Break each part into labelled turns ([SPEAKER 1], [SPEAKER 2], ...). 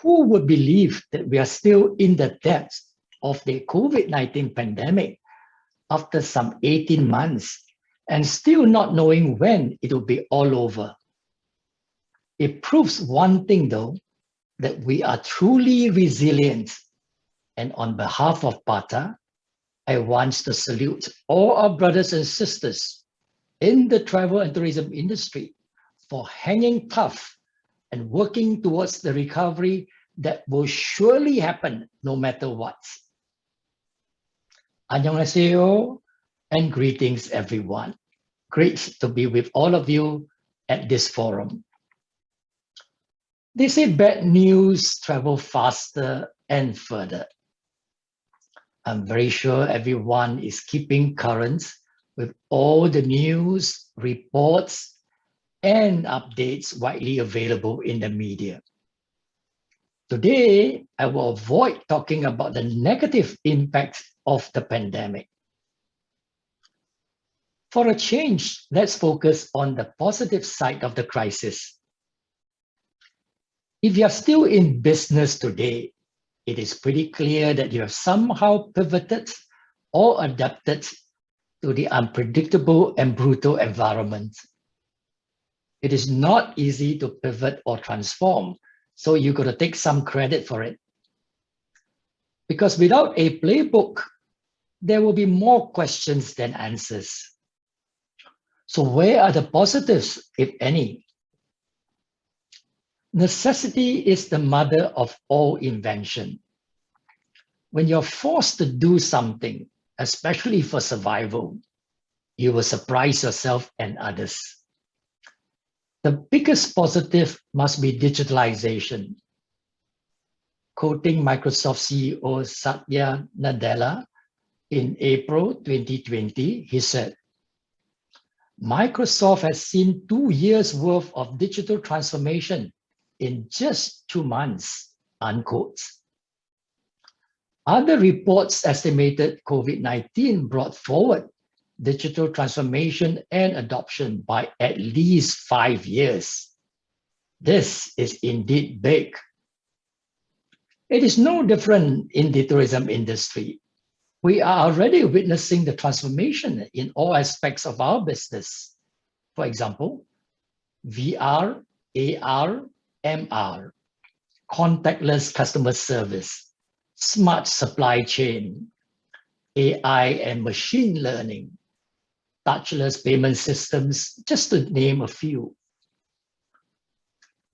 [SPEAKER 1] Who would believe that we are still in the depths of the COVID-19 pandemic after some 18 months and still not knowing when it will be all over? It proves one thing though, that we are truly resilient. And on behalf of BATA, I want to salute all our brothers and sisters in the travel and tourism industry for hanging tough and working towards the recovery that will surely happen no matter what. Annyeonghaseyo and greetings everyone. Great to be with all of you at this forum. They say bad news travel faster and further. I'm very sure everyone is keeping current with all the news, reports, and updates widely available in the media. Today, I will avoid talking about the negative impact of the pandemic. For a change, let's focus on the positive side of the crisis. If you are still in business today, it is pretty clear that you have somehow pivoted or adapted to the unpredictable and brutal environment. It is not easy to pivot or transform, so you got to take some credit for it. Because without a playbook, there will be more questions than answers. So where are the positives, if any? Necessity is the mother of all invention. When you're forced to do something, especially for survival, you will surprise yourself and others. The biggest positive must be digitalization. Quoting Microsoft CEO Satya Nadella in April 2020, he said, Microsoft has seen 2 years worth of digital transformation in just 2 months, unquote. Other reports estimated COVID-19 brought forward digital transformation and adoption by at least 5 years. This is indeed big. It is no different in the tourism industry. We are already witnessing the transformation in all aspects of our business. For example, VR, AR, MR, contactless customer service, smart supply chain, AI and machine learning, touchless payment systems, just to name a few.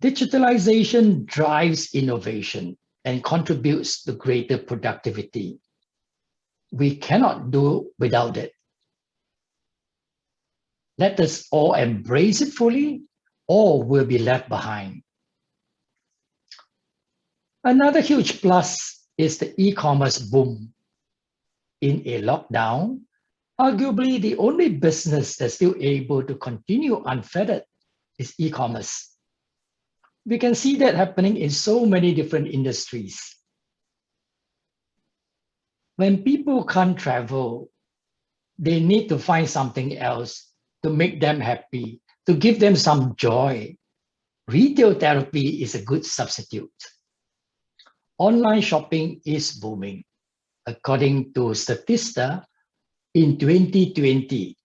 [SPEAKER 1] Digitalization drives innovation and contributes to greater productivity. We cannot do without it. Let us all embrace it fully, or we'll be left behind. Another huge plus is the e-commerce boom. In a lockdown, arguably the only business that's still able to continue unfettered is e-commerce. We can see that happening in so many different industries. When people can't travel, they need to find something else to make them happy, to give them some joy. Retail therapy is a good substitute. Online shopping is booming. According to Statista, in 2020,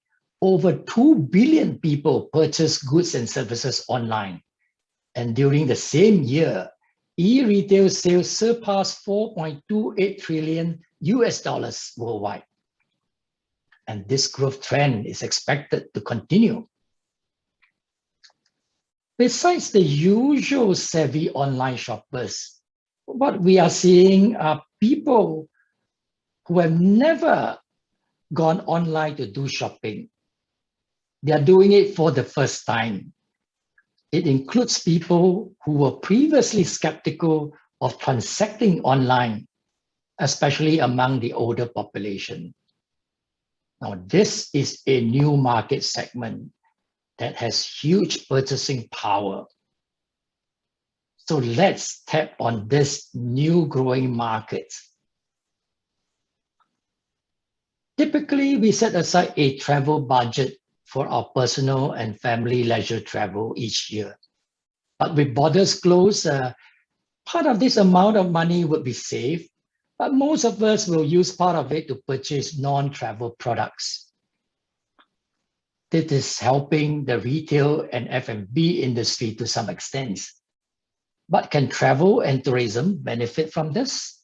[SPEAKER 1] over 2 billion people purchased goods and services online. And during the same year, e-retail sales surpassed $4.28 trillion worldwide. And this growth trend is expected to continue. Besides the usual savvy online shoppers, what we are seeing are people who have never gone online to do shopping. They are doing it for the first time. It includes people who were previously skeptical of transacting online, especially among the older population. Now, this is a new market segment that has huge purchasing power. So let's tap on this new growing market. Typically, we set aside a travel budget for our personal and family leisure travel each year. But with borders closed, Part of this amount of money would be saved, but most of us will use part of it to purchase non-travel products. This is helping the retail and F&B industry to some extent. But can travel and tourism benefit from this?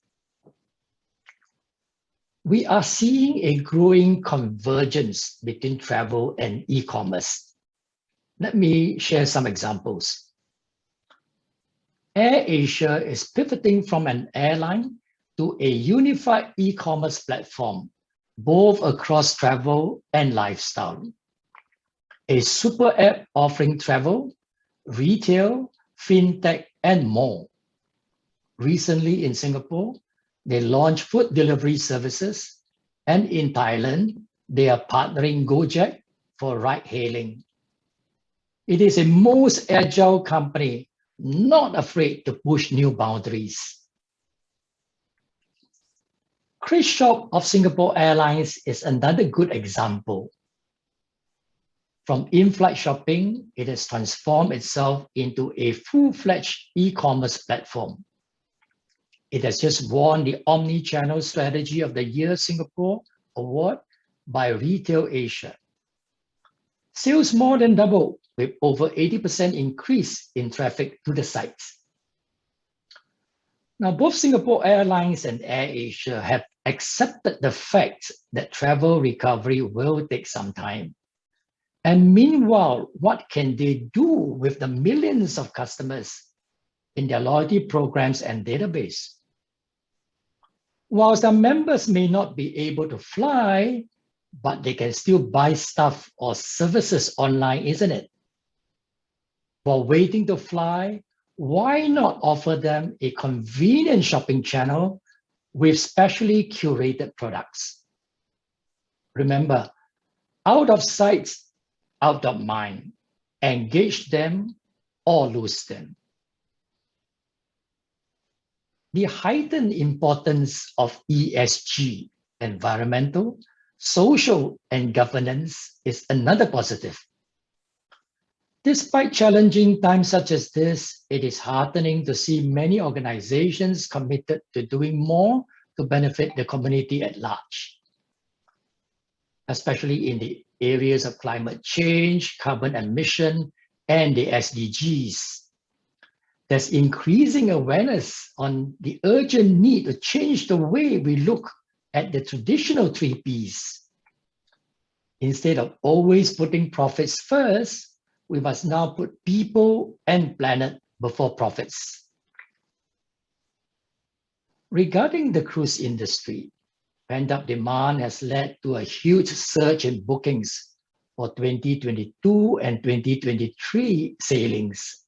[SPEAKER 1] We are seeing a growing convergence between travel and e-commerce. Let me share some examples. AirAsia is pivoting from an airline to a unified e-commerce platform, both across travel and lifestyle. A super app offering travel, retail, fintech, and more. Recently in Singapore, they launched food delivery services, and in Thailand, they are partnering Gojek for ride-hailing. It is a most agile company, not afraid to push new boundaries. KrisShop of Singapore Airlines is another good example. From in-flight shopping, it has transformed itself into a full-fledged e-commerce platform. It has just won the Omni-Channel Strategy of the Year Singapore Award by Retail Asia. Sales more than doubled, with over 80% increase in traffic to the site. Now, both Singapore Airlines and AirAsia have accepted the fact that travel recovery will take some time. And meanwhile, what can they do with the millions of customers in their loyalty programs and database? While some members may not be able to fly, but they can still buy stuff or services online, isn't it? While waiting to fly, why not offer them a convenient shopping channel with specially curated products? Remember, out of sight, out of mind. Engage them or lose them. The heightened importance of ESG, environmental, social, and governance, is another positive. Despite challenging times such as this, it is heartening to see many organizations committed to doing more to benefit the community at large, especially in the areas of climate change, carbon emission, and the SDGs. There's increasing awareness on the urgent need to change the way we look at the traditional 3 Ps. Instead of always putting profits first, we must now put people and planet before profits. Regarding the cruise industry, pent-up demand has led to a huge surge in bookings for 2022 and 2023 sailings.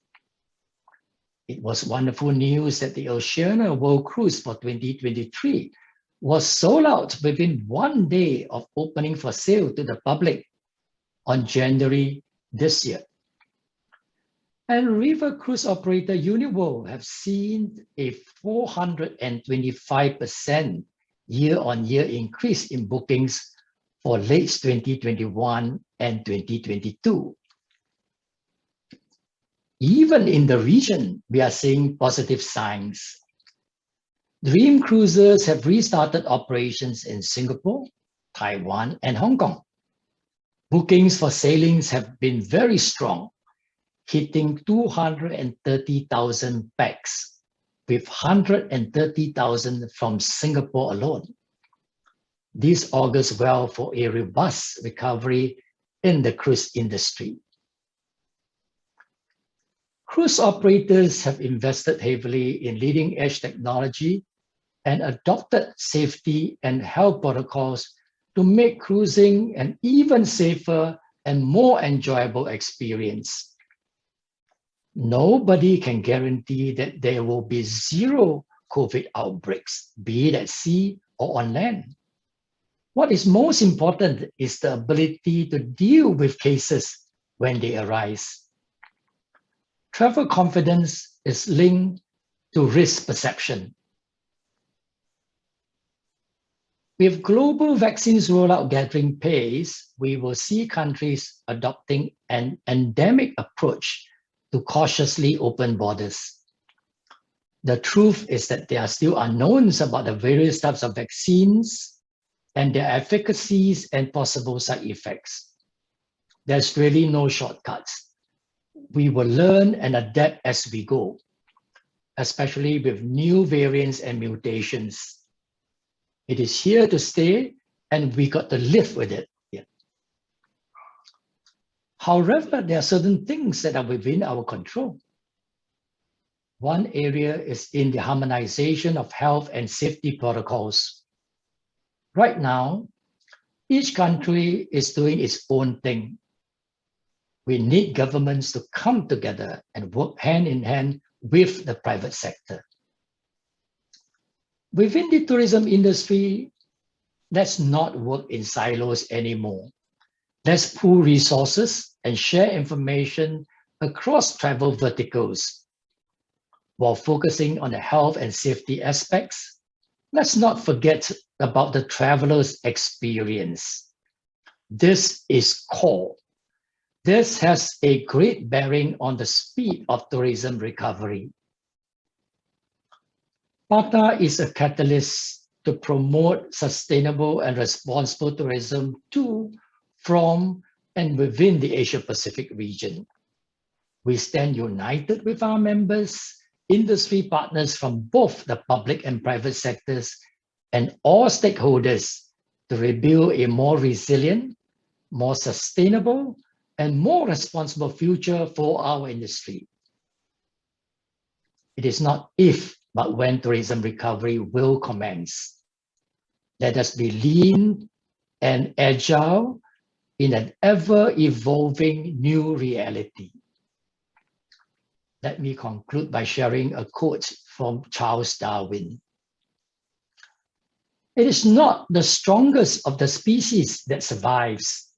[SPEAKER 1] It was wonderful news that the Oceania World Cruise for 2023 was sold out within 1 day of opening for sale to the public on January this year. And river cruise operator Uniworld have seen a 425% year-on-year increase in bookings for late 2021 and 2022. Even in the region, we are seeing positive signs. Dream Cruises have restarted operations in Singapore, Taiwan, and Hong Kong. Bookings for sailings have been very strong, hitting 230,000 pax, with 130,000 from Singapore alone. This augurs well for a robust recovery in the cruise industry. Cruise operators have invested heavily in leading-edge technology and adopted safety and health protocols to make cruising an even safer and more enjoyable experience. Nobody can guarantee that there will be zero COVID outbreaks, be it at sea or on land. What is most important is the ability to deal with cases when they arise. Travel confidence is linked to risk perception. With global vaccines rollout gathering pace, we will see countries adopting an endemic approach to cautiously open borders. The truth is that there are still unknowns about the various types of vaccines and their efficacies and possible side effects. There's really no shortcuts. We will learn and adapt as we go, especially with new variants and mutations. It is here to stay, and we got to live with it. Yeah. However, there are certain things that are within our control. One area is in the harmonization of health and safety protocols. Right now, each country is doing its own thing. We need governments to come together and work hand in hand with the private sector. Within the tourism industry, let's not work in silos anymore. Let's pool resources and share information across travel verticals. While focusing on the health and safety aspects, let's not forget about the traveler's experience. This is core. This has a great bearing on the speed of tourism recovery. PATA is a catalyst to promote sustainable and responsible tourism to, from, and within the Asia-Pacific region. We stand united with our members, industry partners from both the public and private sectors, and all stakeholders to rebuild a more resilient, more sustainable, and more responsible future for our industry. It is not if, but when tourism recovery will commence. Let us be lean and agile in an ever-evolving new reality. Let me conclude by sharing a quote from Charles Darwin. It is not the strongest of the species that survives,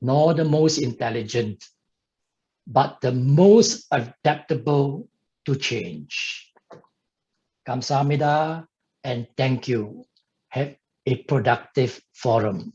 [SPEAKER 1] nor the most intelligent, but the most adaptable to change. Kamsahamnida and thank you. Have a productive forum.